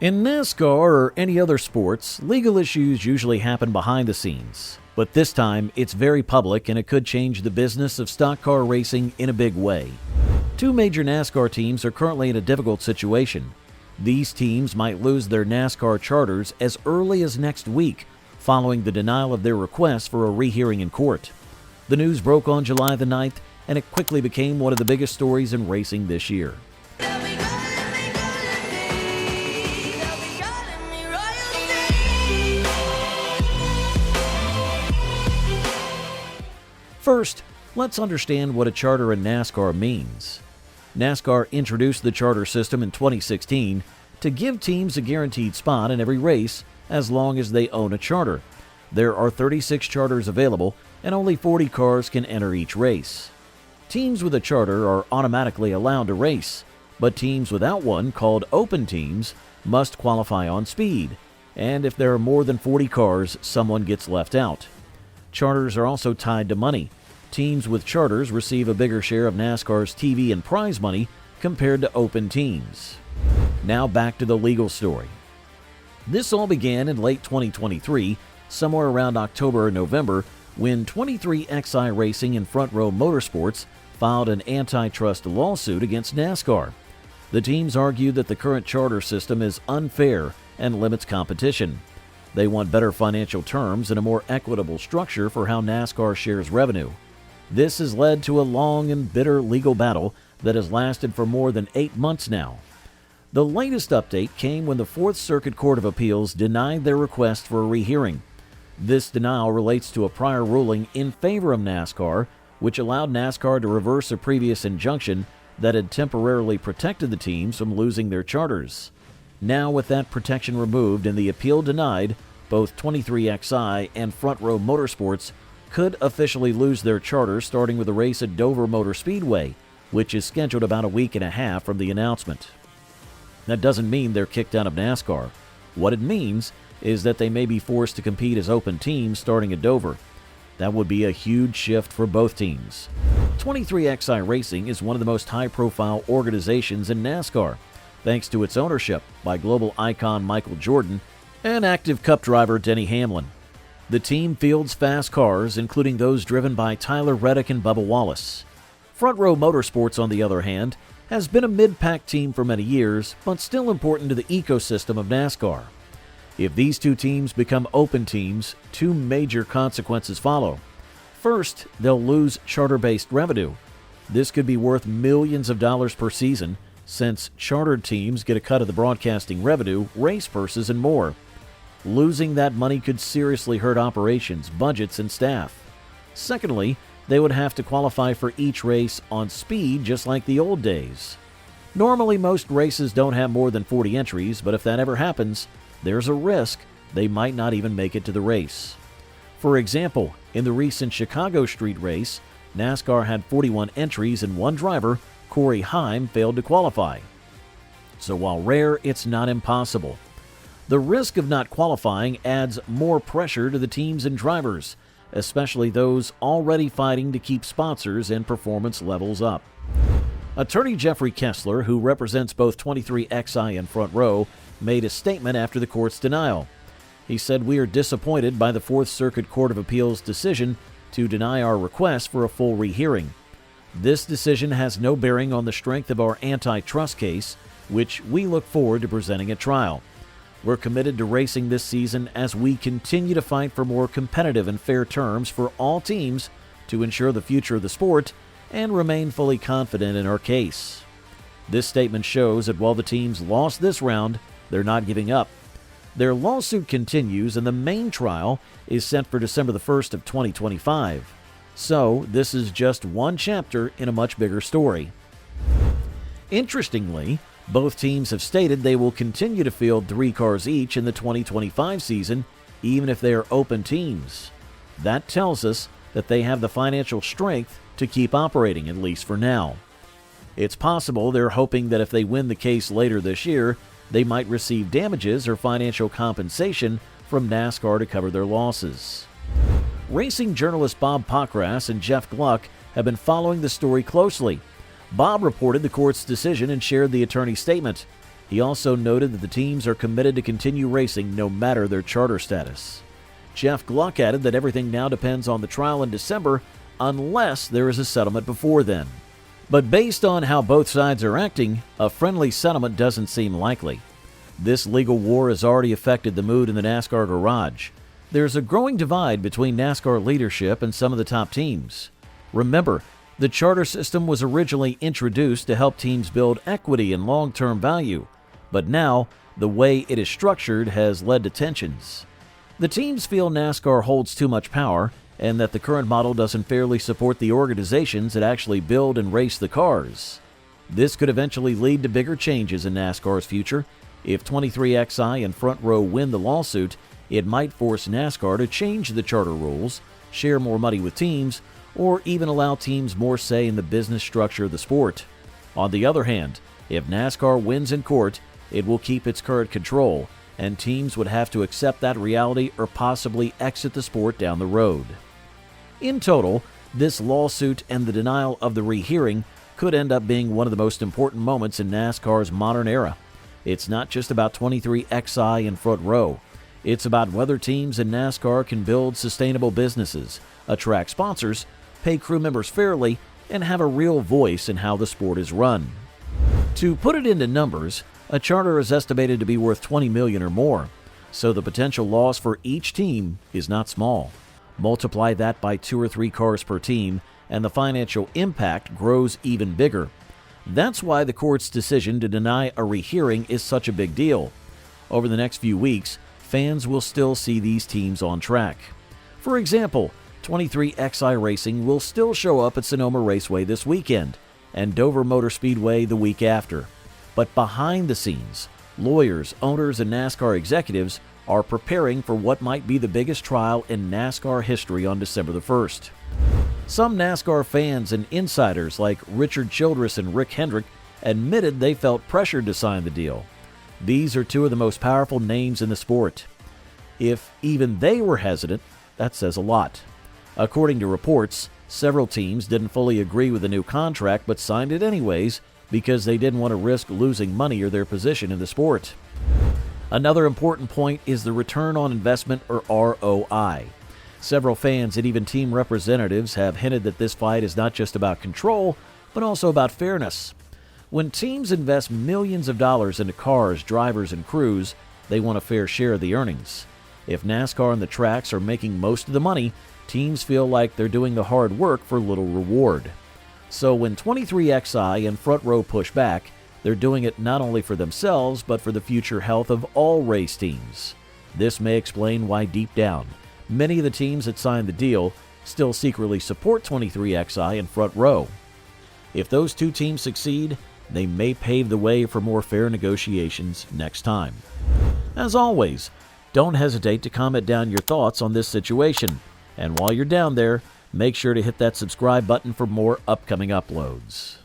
In NASCAR or any other sports, legal issues usually happen behind the scenes. But this time, it's very public and it could change the business of stock car racing in a big way. Two major NASCAR teams are currently in a difficult situation. These teams might lose their NASCAR charters as early as next week, following the denial of their request for a rehearing in court. The news broke on July the 9th, and it quickly became one of the biggest stories in racing this year. First, let's understand what a charter in NASCAR means. NASCAR introduced the charter system in 2016 to give teams a guaranteed spot in every race as long as they own a charter. There are 36 charters available, and only 40 cars can enter each race. Teams with a charter are automatically allowed to race, but teams without one, called open teams, must qualify on speed, and if there are more than 40 cars, someone gets left out. Charters are also tied to money. Teams with charters receive a bigger share of NASCAR's TV and prize money compared to open teams. Now back to the legal story. This all began in late 2023, somewhere around October or November, when 23XI Racing and Front Row Motorsports filed an antitrust lawsuit against NASCAR. The teams argued that the current charter system is unfair and limits competition. They want better financial terms and a more equitable structure for how NASCAR shares revenue. This has led to a long and bitter legal battle that has lasted for more than 8 months now. The latest update came when the Fourth Circuit Court of Appeals denied their request for a rehearing. This denial relates to a prior ruling in favor of NASCAR, which allowed NASCAR to reverse a previous injunction that had temporarily protected the teams from losing their charters. Now, with that protection removed and the appeal denied, both 23XI and Front Row Motorsports could officially lose their charters starting with a race at Dover Motor Speedway, which is scheduled about a week and a half from the announcement. That doesn't mean they're kicked out of NASCAR. What it means is that they may be forced to compete as open teams starting at Dover. That would be a huge shift for both teams. 23XI Racing is one of the most high-profile organizations in NASCAR, thanks to its ownership by global icon Michael Jordan and active Cup driver Denny Hamlin. The team fields fast cars, including those driven by Tyler Reddick and Bubba Wallace. Front Row Motorsports, on the other hand, has been a mid-pack team for many years, but still important to the ecosystem of NASCAR. If these two teams become open teams, two major consequences follow. First, they'll lose charter-based revenue. This could be worth millions of dollars per season, since chartered teams get a cut of the broadcasting revenue, race purses, and more. Losing that money could seriously hurt operations, budgets, and staff. Secondly, they would have to qualify for each race on speed just like the old days. Normally, most races don't have more than 40 entries, but if that ever happens, there's a risk they might not even make it to the race. For example, in the recent Chicago Street race, NASCAR had 41 entries and one driver, Corey Heim, failed to qualify. So while rare, it's not impossible. The risk of not qualifying adds more pressure to the teams and drivers, especially those already fighting to keep sponsors and performance levels up. Attorney Jeffrey Kessler, who represents both 23XI and Front Row, made a statement after the court's denial. He said, "We are disappointed by the Fourth Circuit Court of Appeals' decision to deny our request for a full rehearing. This decision has no bearing on the strength of our antitrust case, which we look forward to presenting at trial. We're committed to racing this season as we continue to fight for more competitive and fair terms for all teams to ensure the future of the sport and remain fully confident in our case." This statement shows that while the teams lost this round, they're not giving up. Their lawsuit continues, and the main trial is set for December the 1st of 2025. So, this is just one chapter in a much bigger story. Interestingly, both teams have stated they will continue to field 3 cars each in the 2025 season, even if they are open teams. That tells us that they have the financial strength to keep operating, at least for now. It's possible they're hoping that if they win the case later this year, they might receive damages or financial compensation from NASCAR to cover their losses. Racing journalist Bob Pockrass and Jeff Gluck have been following the story closely. Bob reported the court's decision and shared the attorney's statement. He also noted that the teams are committed to continue racing no matter their charter status. Jeff Gluck added that everything now depends on the trial in December unless there is a settlement before then. But based on how both sides are acting, a friendly settlement doesn't seem likely. This legal war has already affected the mood in the NASCAR garage. There's a growing divide between NASCAR leadership and some of the top teams. Remember, the charter system was originally introduced to help teams build equity and long-term value, but now the way it is structured has led to tensions. The teams feel NASCAR holds too much power and that the current model doesn't fairly support the organizations that actually build and race the cars. This could eventually lead to bigger changes in NASCAR's future. If 23XI and Front Row win the lawsuit, it might force NASCAR to change the charter rules, share more money with teams, or even allow teams more say in the business structure of the sport. On the other hand, if NASCAR wins in court, it will keep its current control, and teams would have to accept that reality or possibly exit the sport down the road. In total, this lawsuit and the denial of the rehearing could end up being one of the most important moments in NASCAR's modern era. It's not just about 23XI and Front Row. It's about whether teams in NASCAR can build sustainable businesses, attract sponsors, pay crew members fairly, and have a real voice in how the sport is run. To put it into numbers, a charter is estimated to be worth $20 million or more, so the potential loss for each team is not small. Multiply that by 2 or 3 cars per team, and the financial impact grows even bigger. That's why the court's decision to deny a rehearing is such a big deal. Over the next few weeks, fans will still see these teams on track. For example, 23XI Racing will still show up at Sonoma Raceway this weekend, and Dover Motor Speedway the week after. But behind the scenes, lawyers, owners, and NASCAR executives are preparing for what might be the biggest trial in NASCAR history on December the 1st. Some NASCAR fans and insiders like Richard Childress and Rick Hendrick admitted they felt pressured to sign the deal. These are two of the most powerful names in the sport. If even they were hesitant, that says a lot. According to reports, several teams didn't fully agree with the new contract but signed it anyways because they didn't want to risk losing money or their position in the sport. Another important point is the return on investment, or ROI. Several fans and even team representatives have hinted that this fight is not just about control, but also about fairness. When teams invest millions of dollars into cars, drivers, and crews, they want a fair share of the earnings. If NASCAR and the tracks are making most of the money, teams feel like they're doing the hard work for little reward. So when 23XI and Front Row push back, they're doing it not only for themselves, but for the future health of all race teams. This may explain why deep down, many of the teams that signed the deal still secretly support 23XI and Front Row. If those two teams succeed, they may pave the way for more fair negotiations next time. As always, don't hesitate to comment down your thoughts on this situation. And while you're down there, make sure to hit that subscribe button for more upcoming uploads.